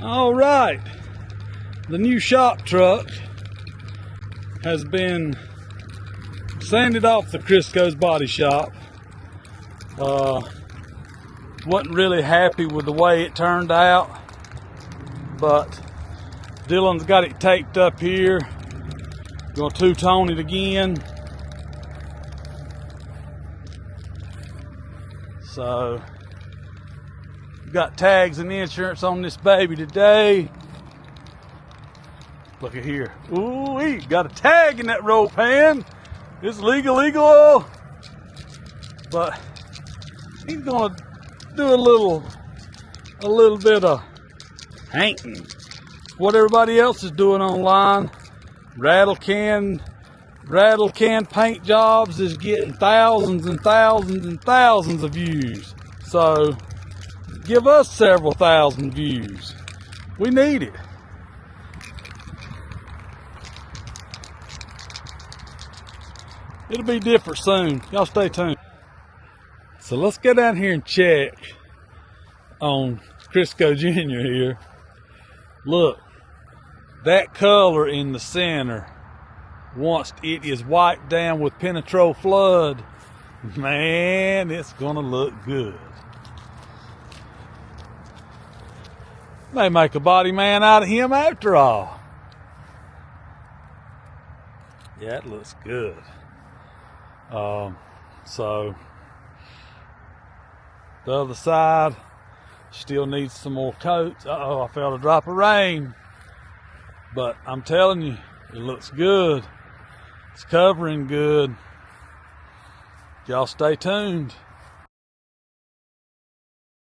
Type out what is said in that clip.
All right, the new shop truck has been sanded off the Crisco's body shop. Wasn't really happy with the way it turned out, but Dylan's got it taped up here. Gonna two-tone it again. So got tags and insurance on this baby today. Look at here. Ooh, he got a tag in that rope hand. It's legal. But he's gonna do a little bit of painting. What everybody else is doing online. Rattle can paint jobs is getting thousands and thousands and thousands of views. So give us several thousand views. We need it. It'll be different soon. Y'all stay tuned. So let's go down here and check on Crisco Jr. here. Look, that color in the center, once it is wiped down with Penetro Flood, man, it's gonna look good. May make a body man out of him after all. Yeah, it looks good. So the other side still needs some more coats. Uh-oh, I felt a drop of rain. But I'm telling you, it looks good. It's covering good. Y'all stay tuned.